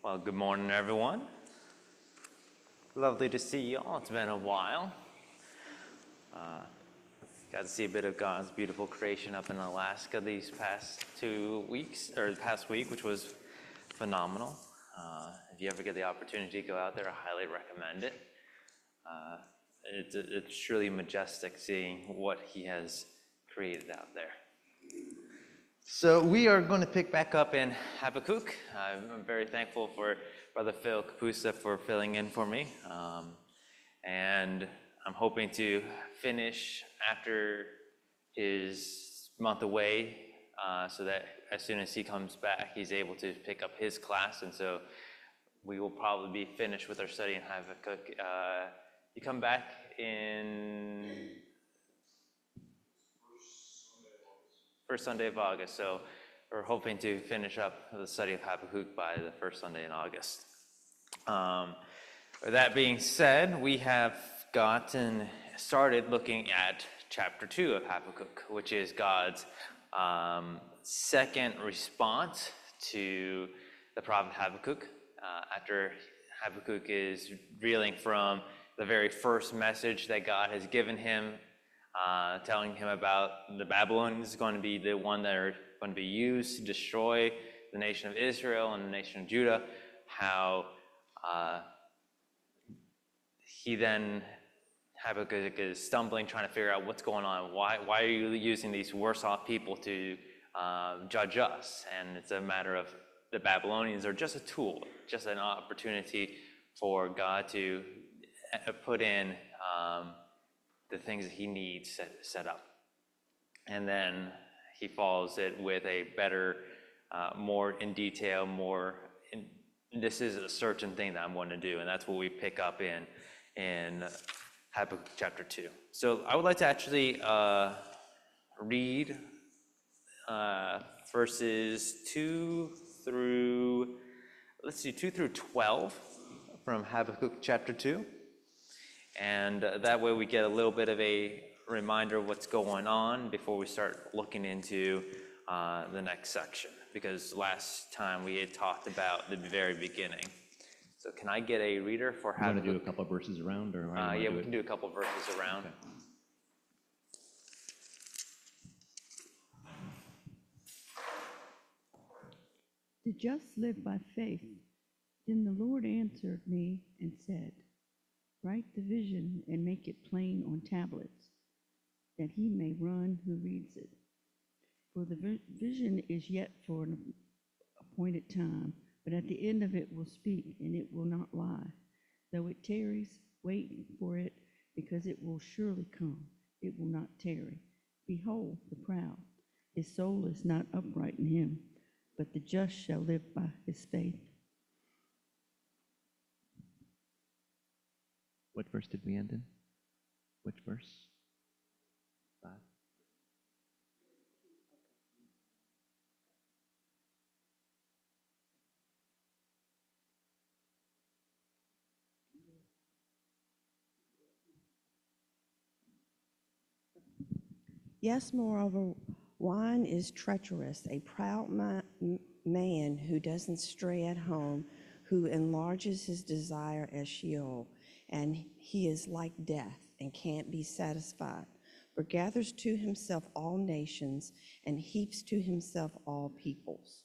Well, good morning, everyone. Lovely to see you all. It's been a while. Got to see a bit of God's beautiful creation up in Alaska these past 2 weeks, or the past week, which was phenomenal. If you ever get the opportunity to go out there, I highly recommend it. It's truly majestic seeing what He has created out there. So we are going to pick back up in Habakkuk. I'm very thankful for Brother Phil Kapusa for filling in for me. And I'm hoping to finish after his month away so that as soon as he comes back, he's able to pick up his class. And so we will probably be finished with our study in Habakkuk. You come back in first Sunday of August, so we're hoping to finish up the study of Habakkuk by the first Sunday in August. With that being said, we have gotten started looking at chapter 2 of Habakkuk, which is God's second response to the prophet Habakkuk. After Habakkuk is reeling from the very first message that God has given him, telling him about the Babylonians going to be the one that are going to be used to destroy the nation of Israel and the nation of Judah, how Habakkuk is stumbling, trying to figure out what's going on. Why are you using these worse off people to judge us? And it's a matter of the Babylonians are just a tool, just an opportunity for God to put in the things that he needs set up. And then he follows it with a better, more in detail, this is a certain thing that I'm going to do. And that's what we pick up in Habakkuk chapter 2. So I would like to actually read verses 2 through 12 from Habakkuk chapter 2. And that way we get a little bit of a reminder of what's going on before we start looking into the next section. Because last time we had talked about the very beginning. So can I get a reader for Habakkuk? You want to do a couple of verses around? Or yeah, we can do a couple of verses around. Okay. The just live by faith. Then the Lord answered me and said, write the vision and make it plain on tablets, that he may run who reads it. For the vision is yet for an appointed time, but at the end of it will speak, and it will not lie. Though it tarries, wait for it, because it will surely come. It will not tarry. Behold, the proud. His soul is not upright in him, but the just shall live by his faith. What verse did we end in? Which verse? 5. Yes, moreover, wine is treacherous, a proud man who doesn't stray at home, who enlarges his desire as Sheol, and he is like death and can't be satisfied, for gathers to himself all nations and heaps to himself all peoples.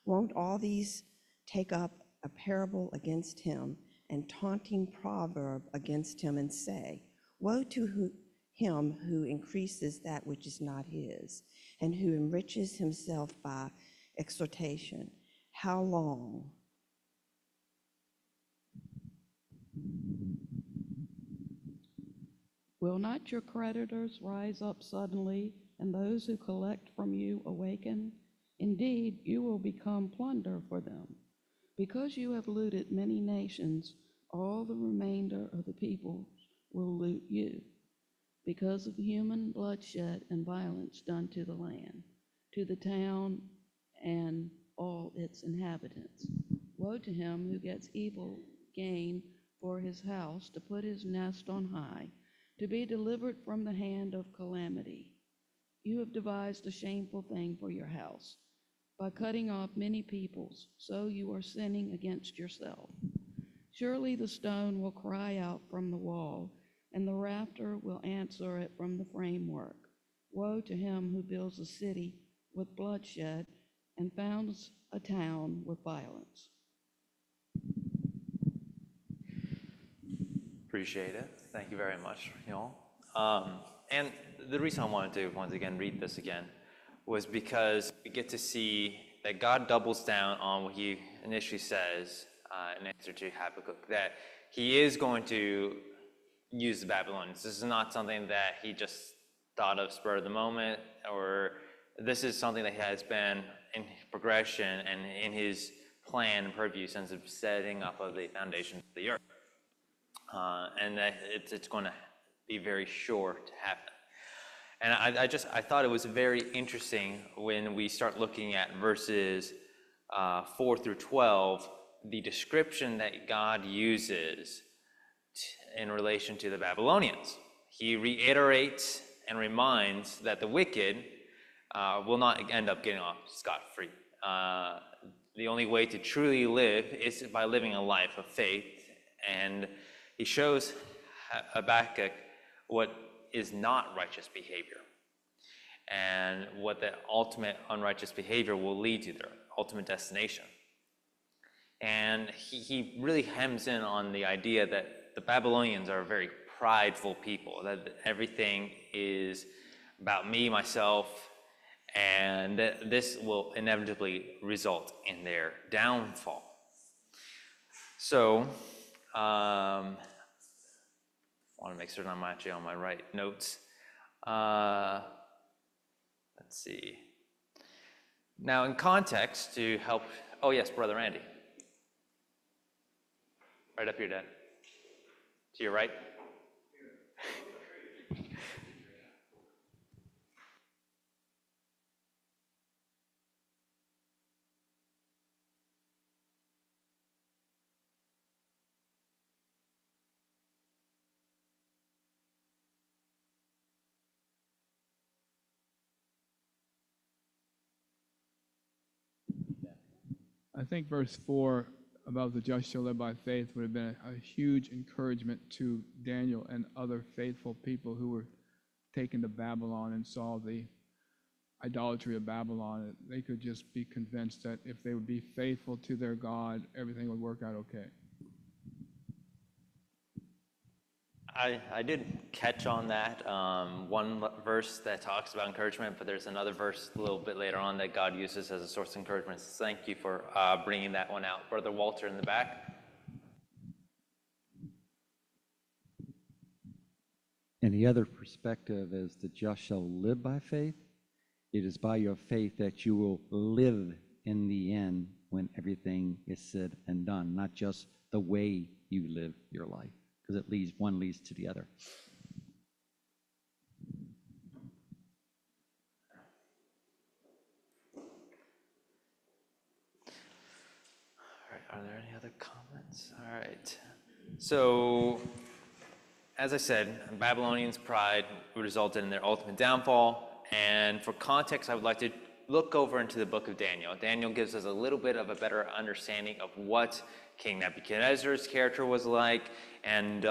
Won't all these take up a parable against him and taunting proverb against him and say, woe to him who increases that which is not his, and who enriches himself by exhortation. How long? Will not your creditors rise up suddenly, and those who collect from you awaken? Indeed, you will become plunder for them. Because you have looted many nations, all the remainder of the peoples will loot you. Because of human bloodshed and violence done to the land, to the town and all its inhabitants. Woe to him who gets evil gain for his house, to put his nest on high, to be delivered from the hand of calamity. You have devised a shameful thing for your house. by cutting off many peoples, so you are sinning against yourself. Surely the stone will cry out from the wall, and the rafter will answer it from the framework. Woe to him who builds a city with bloodshed and founds a town with violence. Appreciate it. Thank you very much, y'all. And the reason I wanted to once again read this again was because we get to see that God doubles down on what he initially says in answer to Habakkuk, that he is going to use the Babylonians. This is not something that he just thought of spur of the moment, or this is something that has been in progression and in his plan and purview since the setting up of the foundations of the earth. And that it's going to be very sure to happen. And I thought it was very interesting when we start looking at verses 4 through 12, the description that God uses in relation to the Babylonians. He reiterates and reminds that the wicked will not end up getting off scot-free. The only way to truly live is by living a life of faith, and he shows Habakkuk what is not righteous behavior and what the ultimate unrighteous behavior will lead to, their ultimate destination. And he really hems in on the idea that the Babylonians are a very prideful people, that everything is about me, myself, and that this will inevitably result in their downfall. So, I want to make certain I'm actually on my right notes. Let's see. Now, in context, to help, oh yes, Brother Andy. Right up here, Dad. To your right. I think verse 4 about the just shall live by faith would have been a huge encouragement to Daniel and other faithful people who were taken to Babylon and saw the idolatry of Babylon. They could just be convinced that if they would be faithful to their God, everything would work out okay. I did catch on that one verse that talks about encouragement, but there's another verse a little bit later on that God uses as a source of encouragement. So thank you for bringing that one out. Brother Walter in the back. And the other perspective is the just shall live by faith. It is by your faith that you will live in the end when everything is said and done, not just the way you live your life, because it leads, one leads to the other. All right, are there any other comments? All right. So, as I said, Babylonians' pride resulted in their ultimate downfall. And for context, I would like to look over into the book of Daniel. Daniel gives us a little bit of a better understanding of what King Nebuchadnezzar's character was like and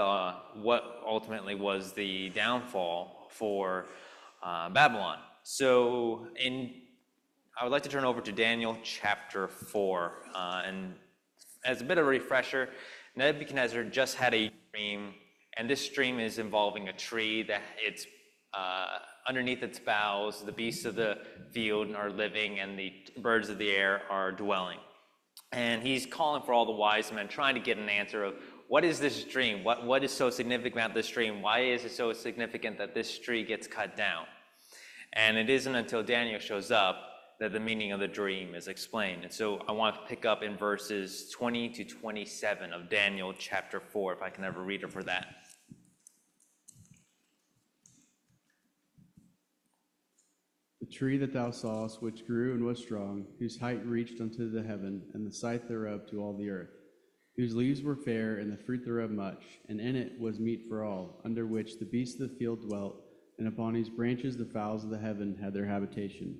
what ultimately was the downfall for Babylon. So I would like to turn over to Daniel chapter 4. And as a bit of a refresher, Nebuchadnezzar just had a dream, and this dream is involving a tree that it's underneath its boughs, the beasts of the field are living and the birds of the air are dwelling. And he's calling for all the wise men, trying to get an answer of what is this dream? What is so significant about this dream? Why is it so significant that this tree gets cut down? And it isn't until Daniel shows up that the meaning of the dream is explained. And so I want to pick up in verses 20 to 27 of Daniel chapter 4, if I can ever read it for that. The tree that thou sawest, which grew and was strong, whose height reached unto the heaven, and the scythe thereof to all the earth, whose leaves were fair, and the fruit thereof much, and in it was meat for all, under which the beasts of the field dwelt, and upon whose branches the fowls of the heaven had their habitation.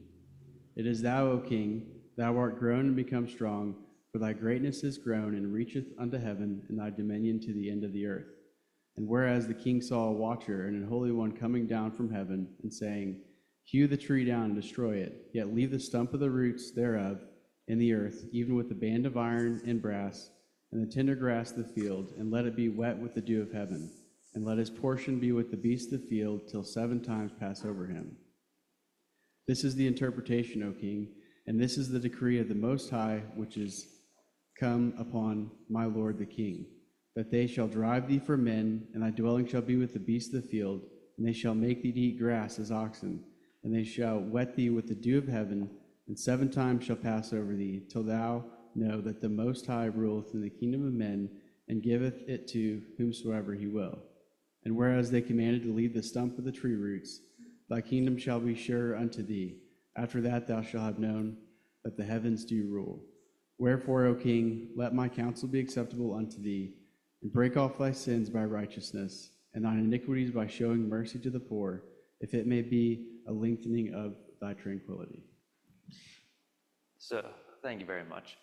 It is thou, O king, Thou art grown and become strong, for thy greatness is grown and reacheth unto heaven, and thy dominion to the end of the earth. And whereas the king saw a watcher and an holy one coming down from heaven, and saying, Hew the tree down and destroy it, yet leave the stump of the roots thereof in the earth, even with the band of iron and brass, and the tender grass of the field, and let it be wet with the dew of heaven, and let his portion be with the beasts of the field, till 7 times pass over him. This is the interpretation, O king, and this is the decree of the Most High, which is come upon my lord the king, that they shall drive thee from men, and thy dwelling shall be with the beasts of the field, and they shall make thee to eat grass as oxen, and they shall wet thee with the dew of heaven, and 7 times shall pass over thee, till thou know that the Most High ruleth in the kingdom of men, and giveth it to whomsoever he will. And whereas they commanded to leave the stump of the tree roots, thy kingdom shall be sure unto thee. After that thou shalt have known that the heavens do rule. Wherefore, O king, let my counsel be acceptable unto thee, and break off thy sins by righteousness, and thine iniquities by showing mercy to the poor, if it may be a lengthening of thy tranquility. So, thank you very much.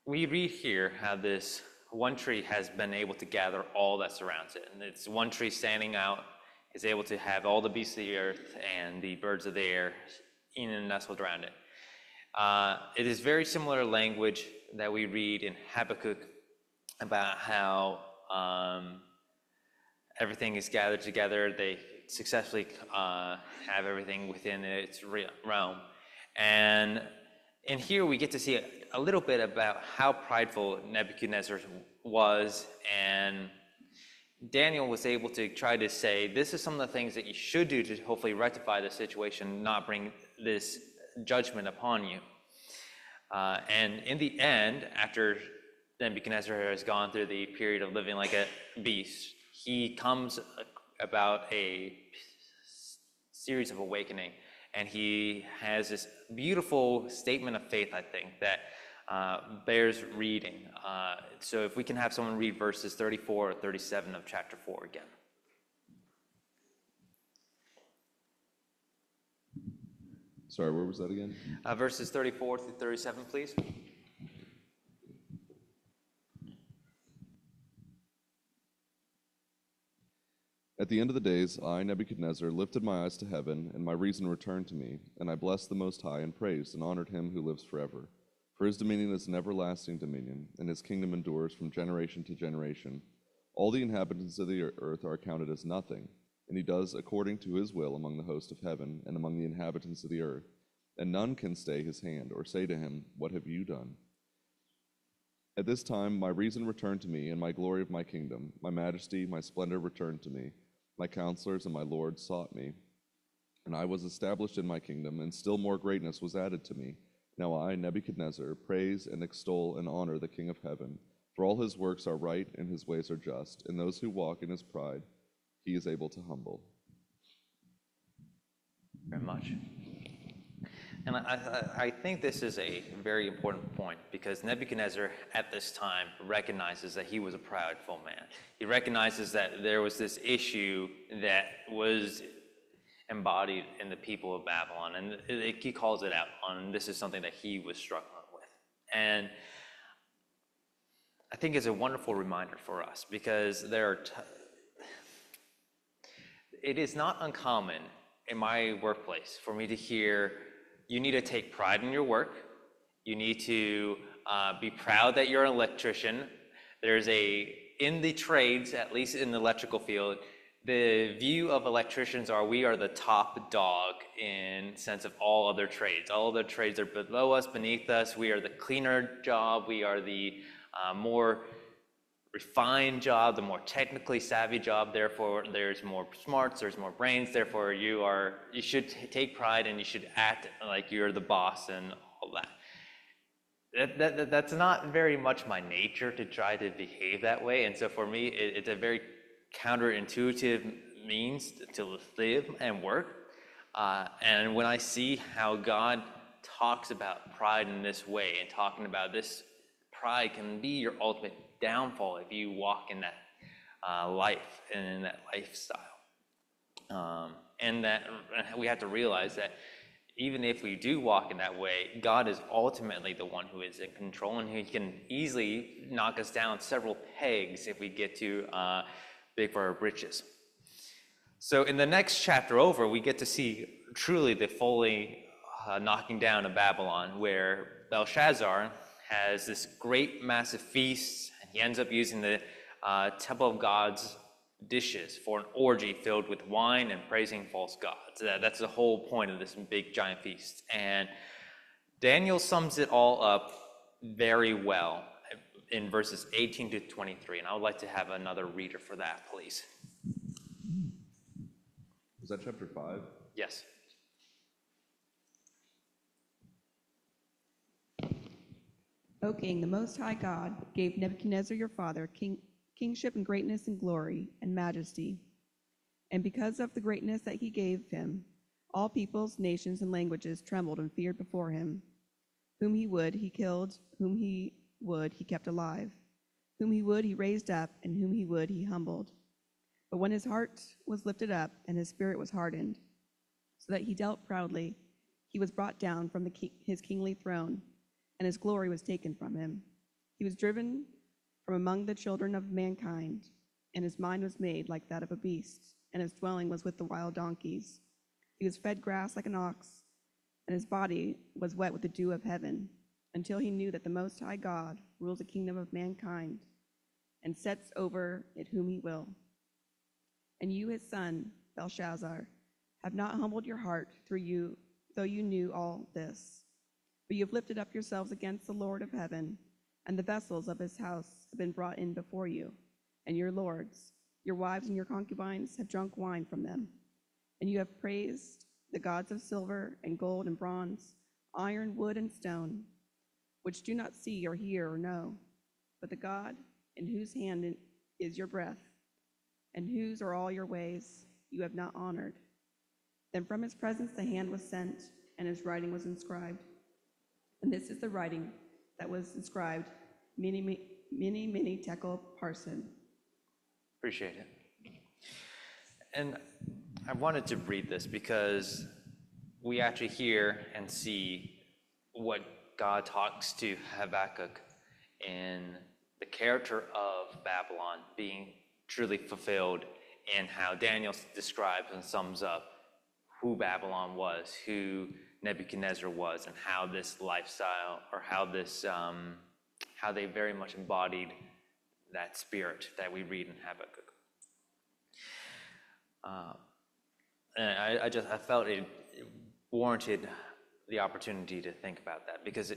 We read here how this one tree has been able to gather all that surrounds it. And it's one tree standing out, is able to have all the beasts of the earth and the birds of the air in and nestled around it. It is very similar language that we read in Habakkuk about how everything is gathered together. They successfully have everything within its realm. And in here we get to see a little bit about how prideful Nebuchadnezzar was, and Daniel was able to try to say, this is some of the things that you should do to hopefully rectify the situation, not bring this judgment upon you. And in the end, after Nebuchadnezzar has gone through the period of living like a beast, he comes about a series of awakening, and he has this beautiful statement of faith, I think, that bears reading. So if we can have someone read verses 34 or 37 of chapter 4 again. Sorry, where was that again? Verses 34 through 37, please. At the end of the days, I, Nebuchadnezzar, lifted my eyes to heaven, and my reason returned to me, and I blessed the Most High, and praised and honored him who lives forever. For his dominion is an everlasting dominion, and his kingdom endures from generation to generation. All the inhabitants of the earth are counted as nothing, and he does according to his will among the host of heaven and among the inhabitants of the earth. And none can stay his hand or say to him, What have you done? At this time my reason returned to me, and my glory of my kingdom, my majesty, my splendor returned to me. My counselors and my lords sought me, and I was established in my kingdom, and still more greatness was added to me. Now I, Nebuchadnezzar, praise and extol and honor the King of heaven, for all his works are right and his ways are just, and those who walk in his pride he is able to humble. Very much. And I think this is a very important point, because Nebuchadnezzar at this time recognizes that he was a prideful man. He recognizes that there was this issue that was embodied in the people of Babylon, and he calls it out on this is something that he was struggling with. And I think it's a wonderful reminder for us, because it is not uncommon in my workplace for me to hear, you need to take pride in your work. You need to be proud that you're an electrician. In the trades, at least in the electrical field, the view of electricians we are the top dog in sense of all other trades. All other trades are below us, beneath us. We are the cleaner job. We are the more refined job, the more technically savvy job. Therefore, there's more smarts, there's more brains. Therefore, you should take pride and you should act like you're the boss and all that. That's not very much my nature to try to behave that way. And so for me, it's a very counterintuitive means to live and work. And when I see how God talks about pride in this way, and talking about this pride can be your ultimate downfall if you walk in that life and in that lifestyle. And that we have to realize that even if we do walk in that way, God is ultimately the one who is in control, and He can easily knock us down several pegs if we get too big for our britches. So in the next chapter over, we get to see truly the fully knocking down of Babylon, where Belshazzar has this great massive feast, and he ends up using the temple of God's dishes for an orgy filled with wine and praising false gods. That's the whole point of this big giant feast. And Daniel sums it all up very well in verses 18 to 23. And I would like to have another reader for that, please. Was that chapter 5? Yes. O king, the Most High God gave Nebuchadnezzar your father kingship and greatness and glory and majesty. And because of the greatness that he gave him, all peoples, nations, and languages trembled and feared before him. Whom he would, he killed. Whom he would, he kept alive. Whom he would, he raised up. And whom he would, he humbled. But when his heart was lifted up and his spirit was hardened, so that he dealt proudly, he was brought down from his kingly throne, and his glory was taken from him. He was driven from among the children of mankind, and his mind was made like that of a beast, and his dwelling was with the wild donkeys. He was fed grass like an ox, and his body was wet with the dew of heaven, until he knew that the Most High God rules the kingdom of mankind, and sets over it whom he will. And you, his son, Belshazzar, have not humbled your heart through you, though you knew all this. But you have lifted up yourselves against the Lord of heaven, and the vessels of his house have been brought in before you, and your lords, your wives and your concubines have drunk wine from them. And you have praised the gods of silver and gold and bronze, iron, wood, and stone, which do not see or hear or know, but the God in whose hand is your breath, and whose are all your ways, you have not honored. Then from his presence the hand was sent, and his writing was inscribed. And this is the writing that was inscribed, many tekel parson. Appreciate it. And I wanted to read this because we actually hear and see what God talks to Habakkuk in the character of Babylon being truly fulfilled, and how Daniel describes and sums up who Babylon was, who Nebuchadnezzar was, and how this lifestyle, or how this, how they very much embodied that spirit that we read in Habakkuk. And I felt it warranted the opportunity to think about that, because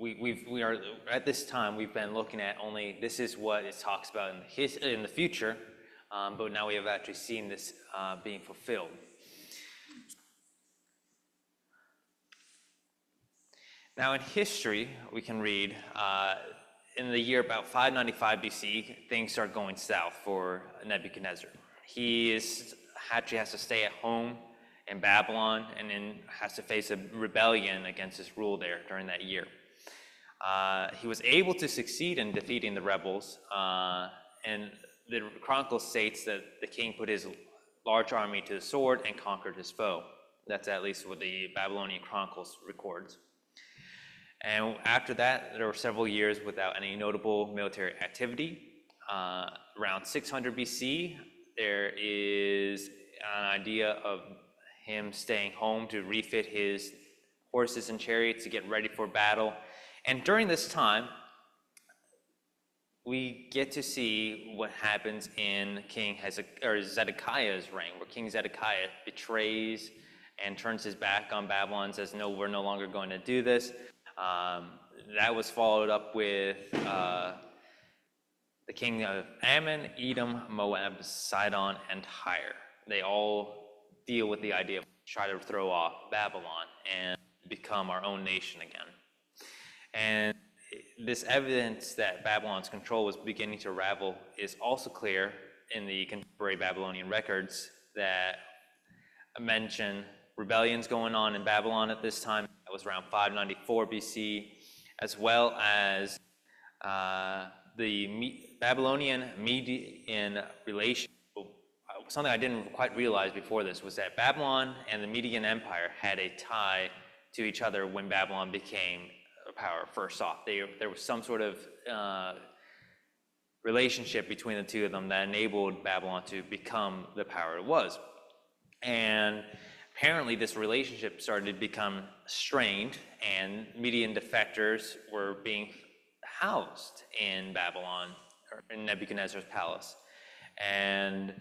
we are at this time we've been looking at only this is what it talks about in the future, but now we have actually seen this being fulfilled. Now in history, we can read in the year about 595 BC, things start going south for Nebuchadnezzar. He actually has to stay at home in Babylon, and then has to face a rebellion against his rule there during that year. He was able to succeed in defeating the rebels, and the chronicle states that the king put his large army to the sword and conquered his foe. That's at least what the Babylonian Chronicles records. And after that, there were several years without any notable military activity. Around 600 BC, there is an idea of him staying home to refit his horses and chariots to get ready for battle. And during this time, we get to see what happens in Zedekiah's reign, where King Zedekiah betrays and turns his back on Babylon and says, no, we're no longer going to do this. That was followed up with the king of Ammon, Edom, Moab, Sidon, and Tyre. They all deal with the idea of trying to throw off Babylon and become our own nation again. And this evidence that Babylon's control was beginning to unravel is also clear in the contemporary Babylonian records that mention rebellions going on in Babylon at this time. That was around 594 BC, as well as the Babylonian Median relation something I didn't quite realize before this was that Babylon and the Median Empire had a tie to each other when Babylon became a power first off. There was some sort of relationship between the two of them that enabled Babylon to become the power it was. And apparently this relationship started to become strained, and Median defectors were being housed in Babylon, or in Nebuchadnezzar's palace. And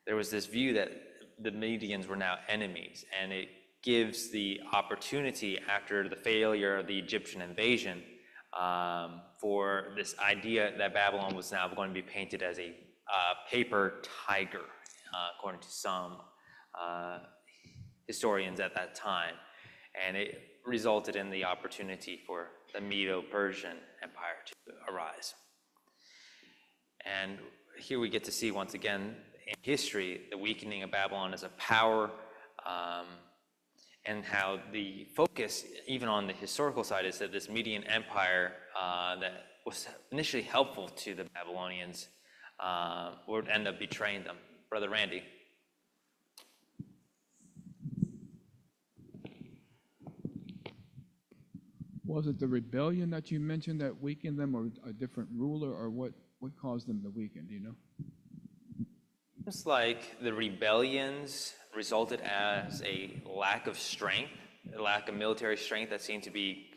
there was this view that the Medians were now enemies, and it gives the opportunity after the failure of the Egyptian invasion for this idea that Babylon was now going to be painted as a paper tiger, according to some historians at that time. And it resulted in the opportunity for the Medo-Persian Empire to arise. And here we get to see once again in history the weakening of Babylon as a power, and how the focus, even on the historical side, is that this Median Empire that was initially helpful to the Babylonians would end up betraying them. Brother Randy. Was it the rebellion that you mentioned that weakened them, or a different ruler, or what caused them to weaken? Do you know? It's like the rebellions resulted as a lack of strength, a lack of military strength that seemed to be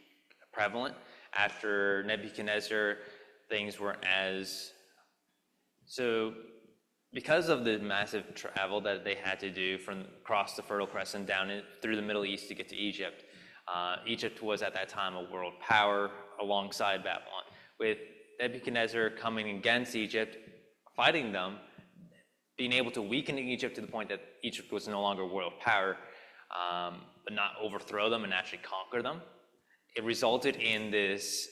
prevalent. After Nebuchadnezzar, things weren't as... So because of the massive travel that they had to do from across the Fertile Crescent down through the Middle East to get to Egypt, Egypt was at that time a world power alongside Babylon. With Nebuchadnezzar coming against Egypt, fighting them, being able to weaken Egypt to the point that Egypt was no longer a world power, but not overthrow them and actually conquer them, it resulted in this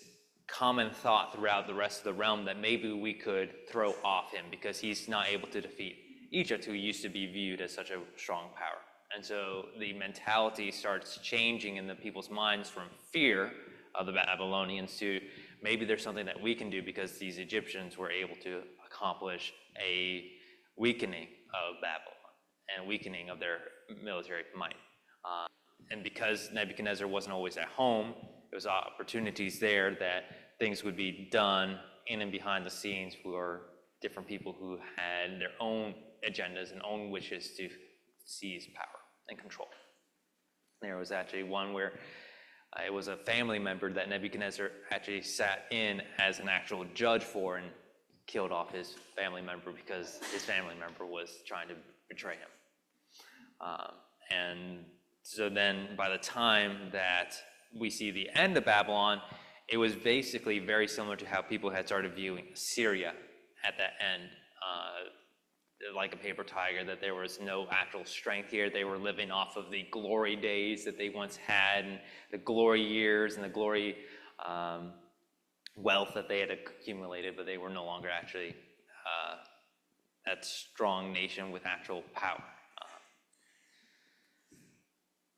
common thought throughout the rest of the realm that maybe we could throw off him because he's not able to defeat Egypt, who used to be viewed as such a strong power. And so the mentality starts changing in the people's minds from fear of the Babylonians to maybe there's something that we can do because these Egyptians were able to accomplish a weakening of Babylon and weakening of their military might. And because Nebuchadnezzar wasn't always at home, there was opportunities there that things would be done in and behind the scenes for different people who had their own agendas and own wishes to seize power and control. There was actually one where it was a family member that Nebuchadnezzar actually sat in as an actual judge for and killed off his family member because his family member was trying to betray him. And so then by the time that we see the end of Babylon, it was basically very similar to how people had started viewing Syria at that end, like a paper tiger, that there was no actual strength here. They were living off of the glory days that they once had, and the glory years and the glory wealth that they had accumulated, but they were no longer actually that strong nation with actual power.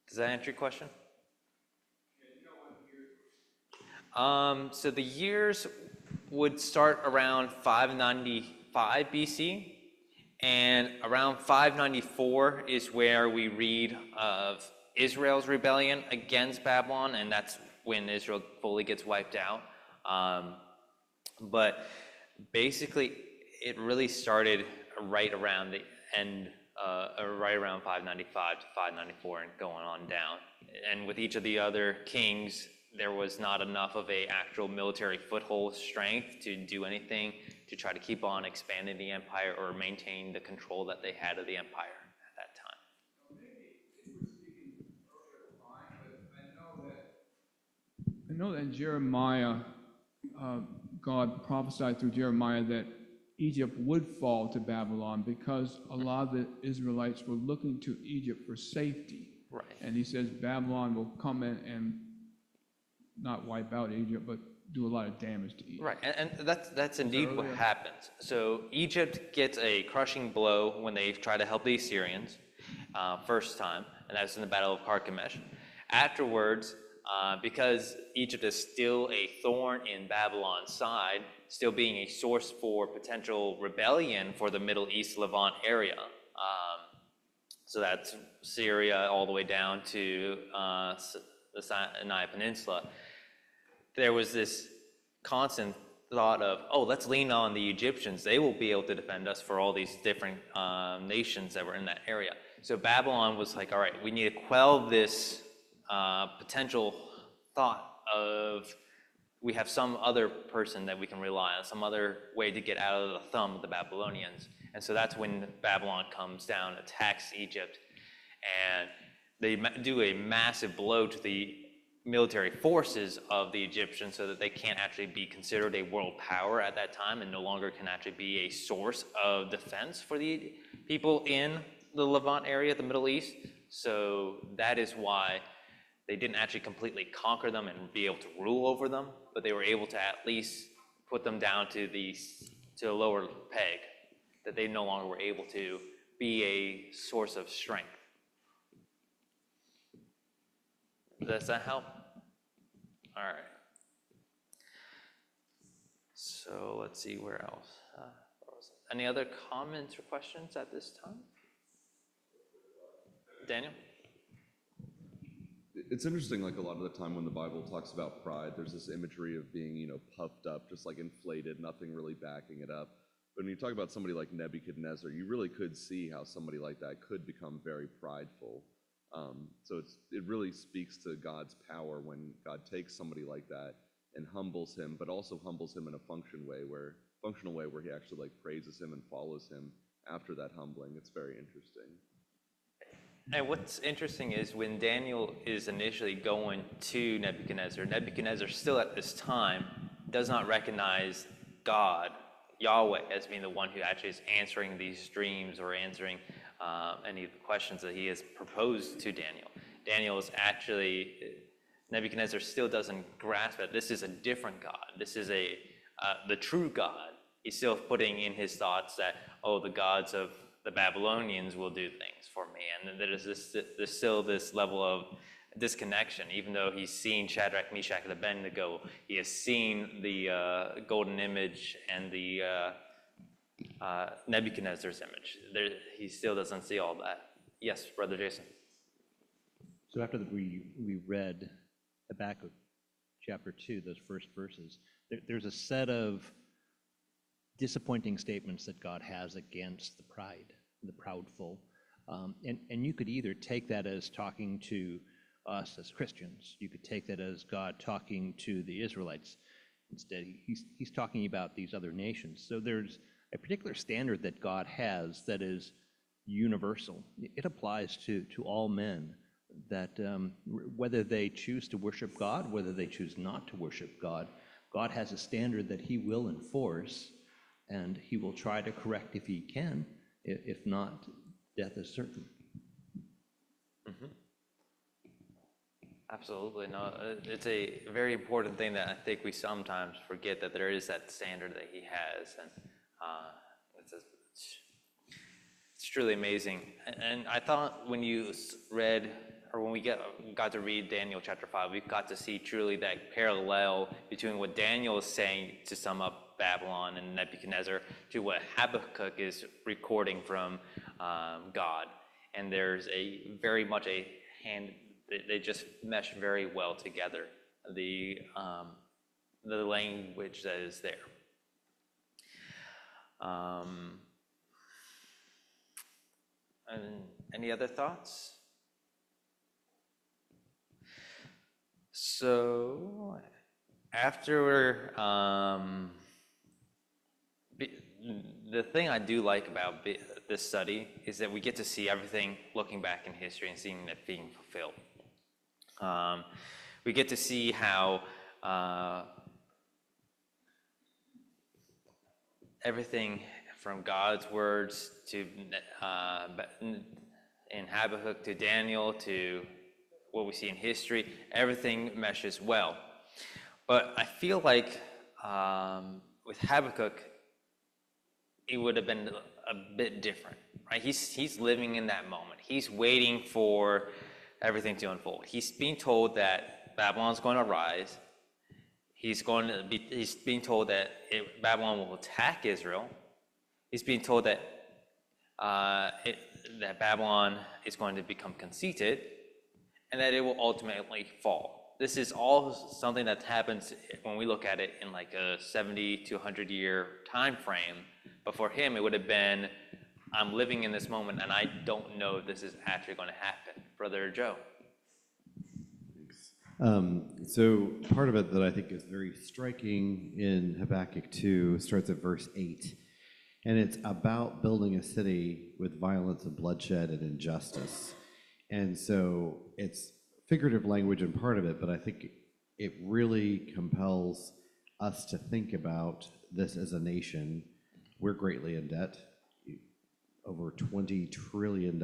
Does that answer your question? So the years would start around 595 BC, and around 594 is where we read of Israel's rebellion against Babylon, and that's when Israel fully gets wiped out. But basically, it really started right around the end, right around 595 to 594 and going on down. And with each of the other kings, there was not enough of a actual military foothold strength to do anything to try to keep on expanding the empire or maintain the control that they had of the empire at that time. I know that in Jeremiah, God prophesied through Jeremiah that Egypt would fall to Babylon because a lot of the Israelites were looking to Egypt for safety. Right. And he says Babylon will come in and not wipe out Egypt, but do a lot of damage to Egypt. Right, and that's indeed what happens. So Egypt gets a crushing blow when they try to help the Assyrians first time, and that's in the Battle of Carchemish. Afterwards, because Egypt is still a thorn in Babylon's side, still being a source for potential rebellion for the Middle East Levant area, So that's Syria all the way down to the Sinai Peninsula. There was this constant thought of, oh, let's lean on the Egyptians. They will be able to defend us for all these different nations that were in that area. So Babylon was like, all right, we need to quell this potential thought of we have some other person that we can rely on, some other way to get out of the thumb of the Babylonians. And so that's when Babylon comes down, attacks Egypt, and they do a massive blow to the military forces of the Egyptians so that they can't actually be considered a world power at that time and no longer can actually be a source of defense for the people in the Levant area, the Middle East. So that is why they didn't actually completely conquer them and be able to rule over them, but they were able to at least put them down to the lower peg, that they no longer were able to be a source of strength. Does that help? All right. So let's see where else. Any other comments or questions at this time? Daniel? It's interesting, like a lot of the time when the Bible talks about pride, there's this imagery of being, puffed up, just like inflated, nothing really backing it up. But when you talk about somebody like Nebuchadnezzar, you really could see how somebody like that could become very prideful. So it really speaks to God's power when God takes somebody like that and humbles him, but also humbles him in a functional way where he actually like praises him and follows him after that humbling. It's very interesting. And what's interesting is when Daniel is initially going to Nebuchadnezzar still at this time does not recognize God, Yahweh, as being the one who actually is answering these dreams or answering any of the questions that he has proposed to Daniel. Nebuchadnezzar still doesn't grasp that this is a different God. This is the true God. He's still putting in his thoughts that, oh, the gods of the Babylonians will do things for me. And there's still this level of disconnection, even though he's seen Shadrach, Meshach, and Abednego. He has seen the golden image and the Nebuchadnezzar's image. He still doesn't see all that. Yes, Brother Jason. So after we read Habakkuk chapter 2, those first verses, there's a set of disappointing statements that God has against the proudful. And you could either take that as talking to us as Christians. You could take that as God talking to the Israelites. Instead, he's talking about these other nations. So there's a particular standard that God has that is universal. It applies to all men, that whether they choose to worship God, whether they choose not to worship God, God has a standard that he will enforce, and he will try to correct if he can. If not, death is certain. Mm-hmm. Absolutely. No, it's a very important thing that I think we sometimes forget, that there is that standard that he has, and it's truly amazing. And I thought when you read, or when we got to read Daniel chapter 5, we got to see truly that parallel between what Daniel is saying to sum up Babylon and Nebuchadnezzar to what Habakkuk is recording from God. And there's very much a hand, they just mesh very well together, the language that is there. And any other thoughts? So after the thing I do like about this study is that we get to see everything looking back in history and seeing it being fulfilled. We get to see how everything from God's words to in Habakkuk to Daniel to what we see in history, everything meshes well. But I feel like with Habakkuk, it would have been a bit different, right? He's living in that moment. He's waiting for everything to unfold. He's being told that Babylon's going to rise. He's being told that Babylon will attack Israel. He's being told that that Babylon is going to become conceited, and that it will ultimately fall. This is all something that happens when we look at it in like a 70 to 100 year time frame. But for him, it would have been, I'm living in this moment, and I don't know if this is actually going to happen. Brother Joe. So part of it that I think is very striking in Habakkuk 2 starts at verse 8. And it's about building a city with violence and bloodshed and injustice. And so it's figurative language in part of it, but I think it really compels us to think about this as a nation. We're greatly in debt, over $20 trillion.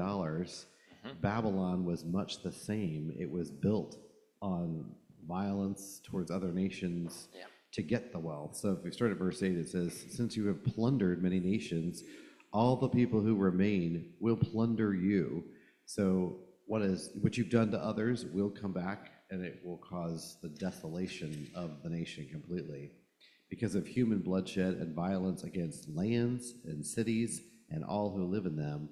Babylon was much the same. It was built on violence towards other nations to get the wealth. So if we start at verse 8, it says, since you have plundered many nations, all the people who remain will plunder you. So what you've done to others will come back, and it will cause the desolation of the nation completely. Because of human bloodshed and violence against lands and cities and all who live in them,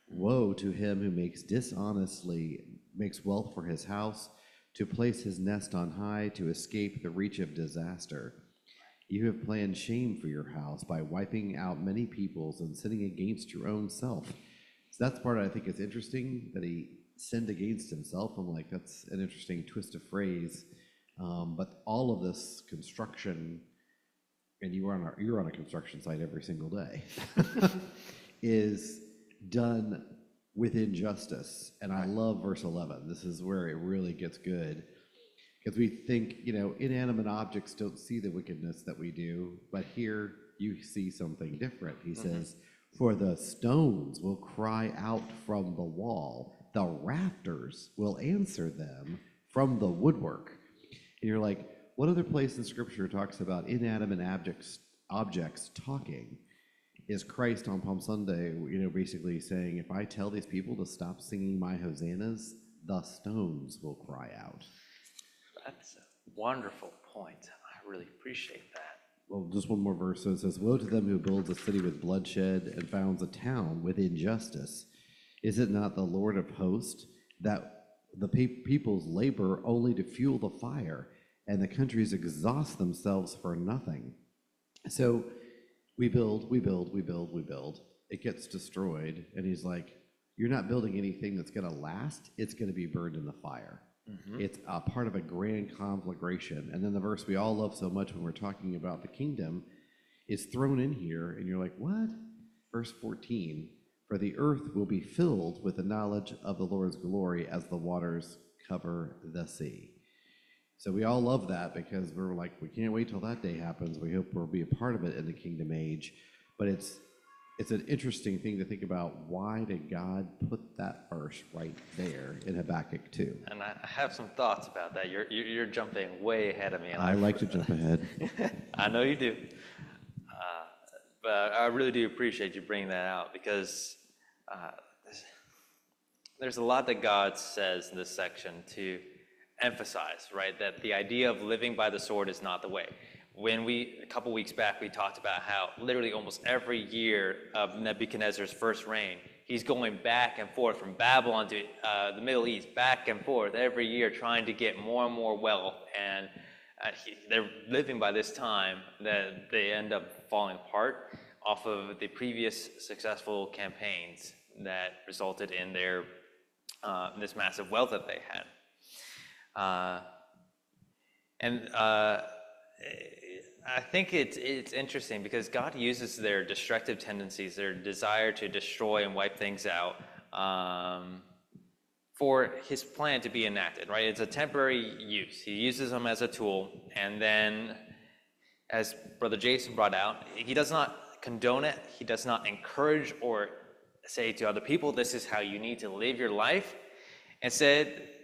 woe to him who makes wealth for his house, to place his nest on high, to escape the reach of disaster. You have planned shame for your house by wiping out many peoples and sinning against your own self. So that's part I think is interesting, that he sinned against himself. I'm like, that's an interesting twist of phrase. But all of this construction, and you're on a construction site every single day, is done with injustice. And I love verse 11. This is where it really gets good, because we think, inanimate objects don't see the wickedness that we do, but here you see something different. He says, for the stones will cry out from the wall, the rafters will answer them from the woodwork. And you're like, what other place in Scripture talks about inanimate objects talking? Is Christ on Palm Sunday, basically saying, if I tell these people to stop singing my hosannas, the stones will cry out. That's a wonderful point. I really appreciate that. Well, just one more verse. So it says, woe to them who builds a city with bloodshed and founds a town with injustice. Is it not the Lord of hosts that the peoples labor only to fuel the fire, and the countries exhaust themselves for nothing? So we build. It gets destroyed. And he's like, you're not building anything that's going to last. It's going to be burned in the fire. It's a part of a grand conflagration. And then the verse we all love so much when we're talking about the kingdom is thrown in here. And you're like, what? Verse 14, for the earth will be filled with the knowledge of the Lord's glory as the waters cover the sea. So we all love that, because we're like, we can't wait till that day happens. We hope we'll be a part of it in the kingdom age. But it's an interesting thing to think about. Why did God put that verse right there in Habakkuk 2? And I have some thoughts about that. You're jumping way ahead of me. And I like to jump ahead. I know you do. But I really do appreciate you bringing that out, because there's a lot that God says in this section to emphasize, right? That the idea of living by the sword is not the way. A couple weeks back, we talked about how literally almost every year of Nebuchadnezzar's first reign, he's going back and forth from Babylon to the Middle East, back and forth every year, trying to get more and more wealth. And they're living by this time that they end up falling apart off of the previous successful campaigns that resulted in their this massive wealth that they had. I think it's interesting, because God uses their destructive tendencies, their desire to destroy and wipe things out, for his plan to be enacted, right? It's a temporary use. He uses them as a tool, and then, as Brother Jason brought out, he does not condone it. He does not encourage or say to other people, this is how you need to live your life,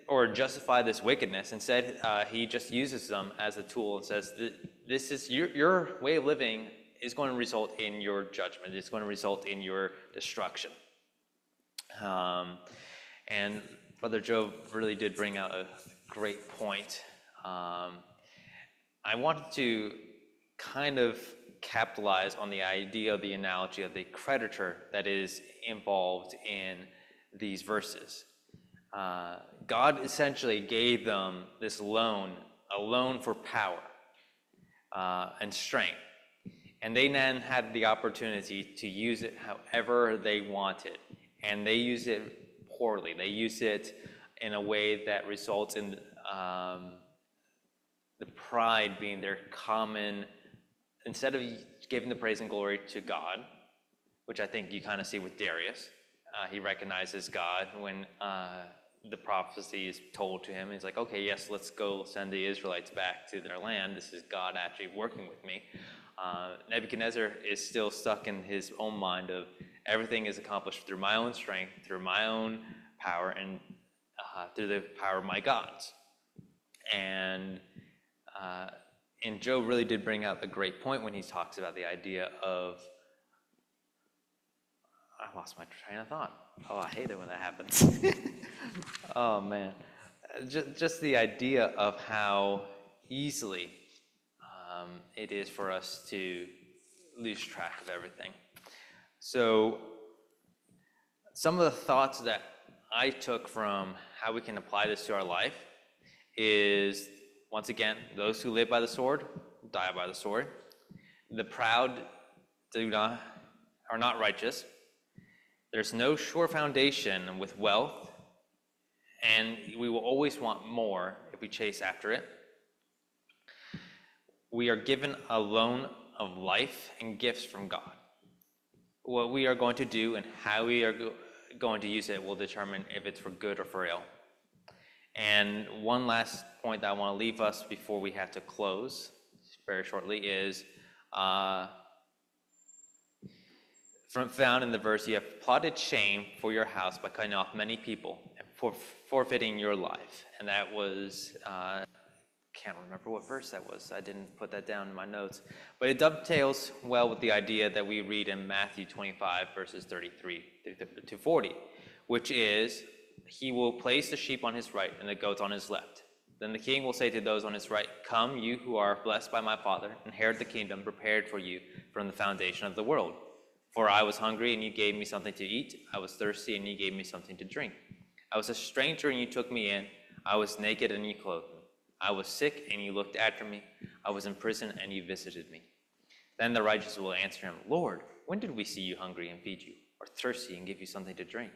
or justify this wickedness. Instead, he just uses them as a tool and says, this is your way of living is going to result in your judgment. It's going to result in your destruction. And Brother Joe really did bring out a great point. I wanted to kind of capitalize on the idea of the analogy of the creditor that is involved in these verses. God essentially gave them this loan, a loan for power and strength. And they then had the opportunity to use it however they wanted. And they use it poorly. They use it in a way that results in the pride being their common, instead of giving the praise and glory to God, which I think you kind of see with Darius. He recognizes God when the prophecy is told to him. He's like, okay, yes, let's go send the Israelites back to their land. This is God actually working with me. Nebuchadnezzar is still stuck in his own mind of everything is accomplished through my own strength, through my own power, and through the power of my gods. And Job really did bring out a great point when he talks about the idea of, I lost my train of thought. Oh, I hate it when that happens. Oh, man. Just the idea of how easily it is for us to lose track of everything. So some of the thoughts that I took from how we can apply this to our life is, once again, those who live by the sword die by the sword. The proud are not righteous. There's no sure foundation with wealth, and we will always want more if we chase after it. We are given a loan of life and gifts from God. What we are going to do and how we are going to use it will determine if it's for good or for ill. And one last point that I want to leave us before we have to close very shortly is found in the verse, you have plotted shame for your house by cutting off many people and forfeiting your life. And that was, can't remember what verse that was. I didn't put that down in my notes. But it dovetails well with the idea that we read in Matthew 25, verses 33 to 40, which is, he will place the sheep on his right and the goats on his left. Then the king will say to those on his right, come, you who are blessed by my Father, inherit the kingdom prepared for you from the foundation of the world. For I was hungry, and you gave me something to eat. I was thirsty, and you gave me something to drink. I was a stranger, and you took me in. I was naked, and you clothed me. I was sick, and you looked after me. I was in prison, and you visited me. Then the righteous will answer him, Lord, when did we see you hungry and feed you, or thirsty and give you something to drink?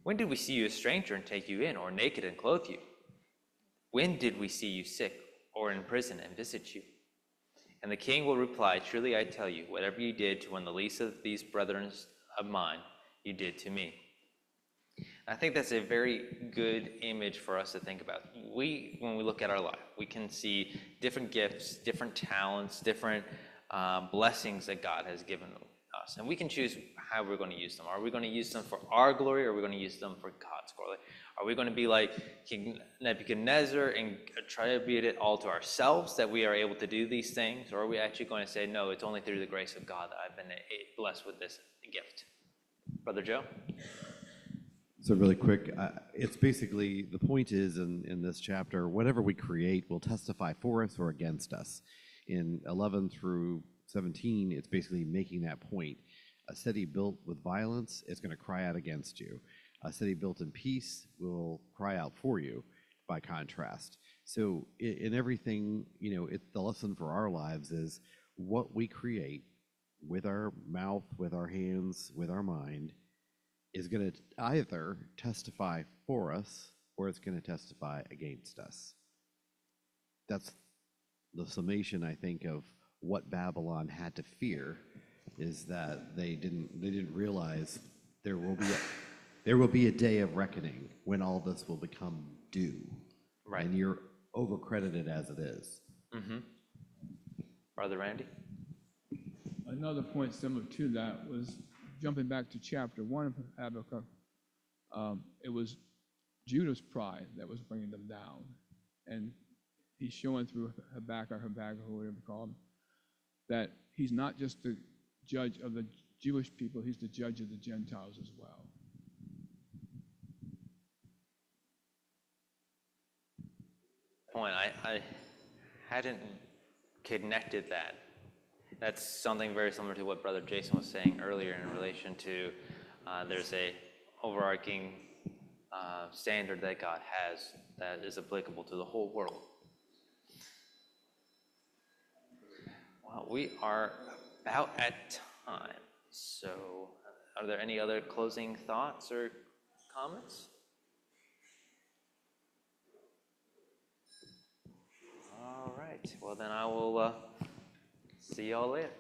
When did we see you a stranger and take you in, or naked and clothe you? When did we see you sick, or in prison and visit you? And the king will reply, truly I tell you, whatever you did to one of the least of these brethren of mine, you did to me. I think that's a very good image for us to think about. When we look at our life, we can see different gifts, different talents, different blessings that God has given us. And we can choose how we're going to use them. Are we going to use them for our glory, or are we going to use them for God's glory? Are we going to be like King Nebuchadnezzar and try to beat it all to ourselves that we are able to do these things? Or are we actually going to say, no, it's only through the grace of God that I've been blessed with this gift? Brother Joe? So really quick, it's basically, the point is in this chapter, whatever we create will testify for us or against us. In 11 through 17, it's basically making that point. A city built with violence is going to cry out against you. A city built in peace will cry out for you, by contrast. So in everything, the lesson for our lives is what we create with our mouth, with our hands, with our mind, is going to either testify for us or it's going to testify against us. That's the summation, I think, of what Babylon had to fear, is that they didn't realize there will be a day of reckoning when all this will become due. Right. And you're overcredited as it is. Mm-hmm. Brother Randy? Another point similar to that was jumping back to chapter 1 of Habakkuk. It was Judah's pride that was bringing them down. And he's showing through Habakkuk, or whatever you call him, that he's not just the judge of the Jewish people, he's the judge of the Gentiles as well. Point, I hadn't connected that that's something very similar to what Brother Jason was saying earlier in relation to there's a overarching standard that God has that is applicable to the whole world. Well, we are about at time. So, are there any other closing thoughts or comments? All right. Well, then I will see y'all later.